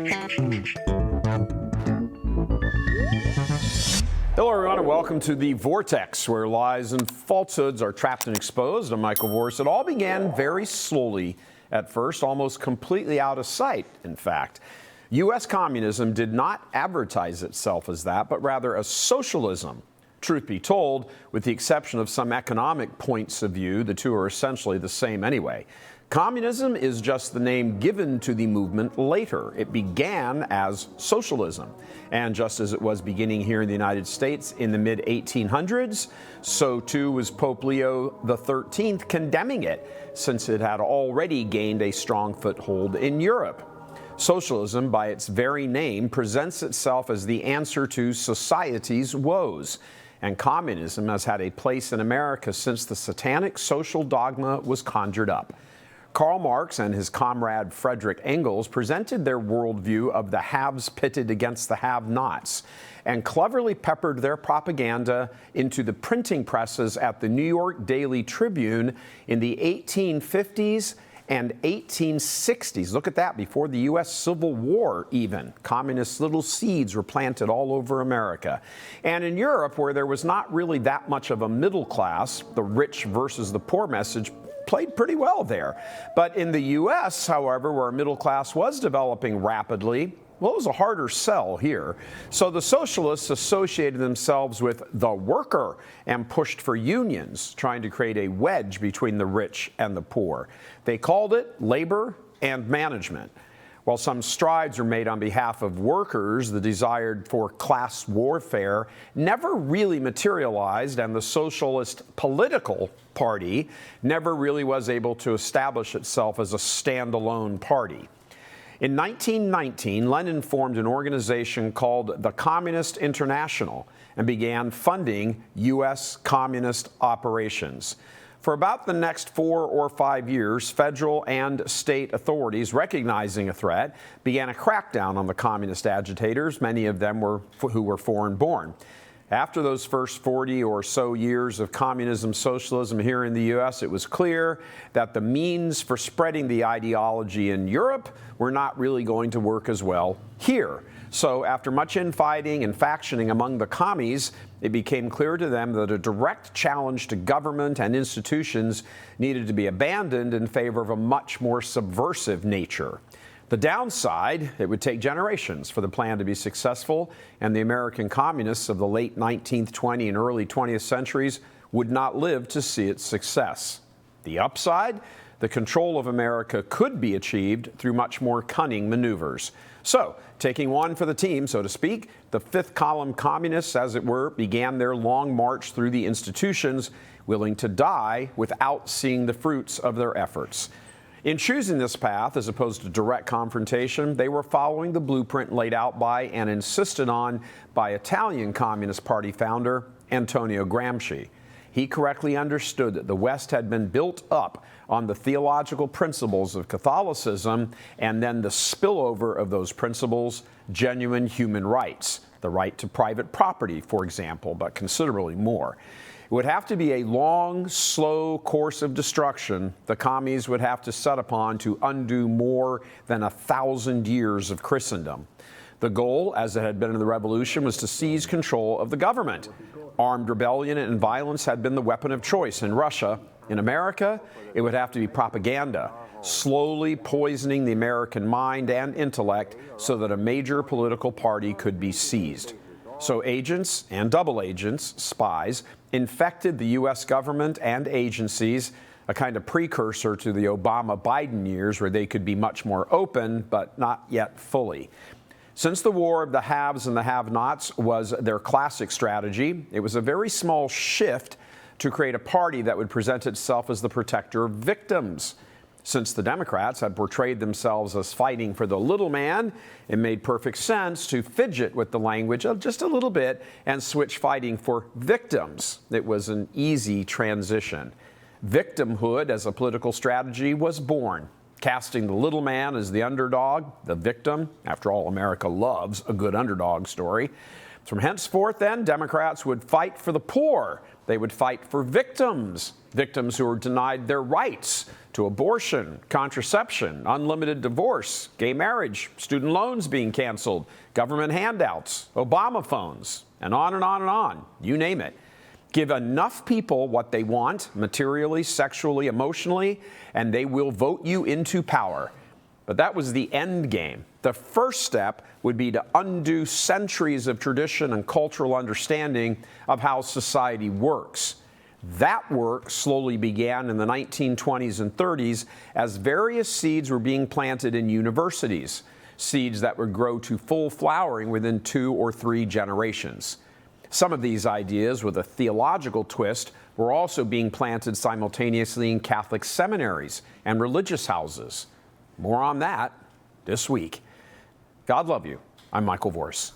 Hello, everyone, and welcome to the Vortex, where lies and falsehoods are trapped and exposed. I'm Michael Voris. It all began very slowly at first, almost completely out of sight, in fact. U.S. communism did not advertise itself as that, but rather as socialism. Truth be told, with the exception of some economic points of view, the two are essentially the same anyway. Communism is just the name given to the movement later. It began as socialism. And just as it was beginning here in the United States in the mid-1800s, so too was Pope Leo XIII condemning it, since it had already gained a strong foothold in Europe. Socialism, by its very name, presents itself as the answer to society's woes. And communism has had a place in America since the satanic social dogma was conjured up. Karl Marx and his comrade Friedrich Engels presented their worldview of the haves pitted against the have-nots and cleverly peppered their propaganda into the printing presses at the New York Daily Tribune in the 1850s and 1860s. Look at that, before the U.S. Civil War even. Communist little seeds were planted all over America. And in Europe, where there was not really that much of a middle class, the rich versus the poor message played pretty well there. But in the U.S., however, where a middle class was developing rapidly, well, it was a harder sell here. So the socialists associated themselves with the worker and pushed for unions, trying to create a wedge between the rich and the poor. They called it labor and management. While some strides were made on behalf of workers, the desire for class warfare never really materialized, and the Socialist Political Party never really was able to establish itself as a standalone party. In 1919, Lenin formed an organization called the Communist International and began funding U.S. communist operations. For about the next 4 or 5 years, federal and state authorities, recognizing a threat, began a crackdown on the communist agitators, many of them who were foreign-born. After those first 40 or so years of communism, socialism here in the U.S., it was clear that the means for spreading the ideology in Europe were not really going to work as well here. So after much infighting and factioning among the commies, it became clear to them that a direct challenge to government and institutions needed to be abandoned in favor of a much more subversive nature. The downside, it would take generations for the plan to be successful, and the American communists of the late 19th, 20th, and early 20th centuries would not live to see its success. The upside, the control of America could be achieved through much more cunning maneuvers. So, taking one for the team, so to speak, the fifth column communists, as it were, began their long march through the institutions, willing to die without seeing the fruits of their efforts. In choosing this path, as opposed to direct confrontation, they were following the blueprint laid out by and insisted on by Italian Communist Party founder Antonio Gramsci. He correctly understood that the West had been built up on the theological principles of Catholicism and then the spillover of those principles, genuine human rights, the right to private property, for example, but considerably more. It would have to be a long, slow course of destruction the commies would have to set upon to undo more than 1,000 years of Christendom. The goal, as it had been in the Revolution, was to seize control of the government. Armed rebellion and violence had been the weapon of choice in Russia. In America, it would have to be propaganda, slowly poisoning the American mind and intellect so that a major political party could be seized. So agents and double agents, spies, infected the U.S. government and agencies, a kind of precursor to the Obama-Biden years where they could be much more open, but not yet fully. Since the war of the haves and the have-nots was their classic strategy, it was a very small shift to create a party that would present itself as the protector of victims. Since the Democrats had portrayed themselves as fighting for the little man, it made perfect sense to fidget with the language of just a little bit and switch fighting for victims. It was an easy transition. Victimhood as a political strategy was born, casting the little man as the underdog, the victim. After all, America loves a good underdog story. From henceforth, then, Democrats would fight for the poor. They would fight for victims. victims who are denied their rights to abortion, contraception, unlimited divorce, gay marriage, student loans being canceled, government handouts, Obama phones, and on and on and on. You name it. Give enough people what they want, materially, sexually, emotionally, and they will vote you into power. But that was the end game. The first step would be to undo centuries of tradition and cultural understanding of how society works. That work slowly began in the 1920s and 30s as various seeds were being planted in universities, seeds that would grow to full flowering within 2 or 3 generations. Some of these ideas, with a theological twist, were also being planted simultaneously in Catholic seminaries and religious houses. More on that this week. God love you. I'm Michael Voris.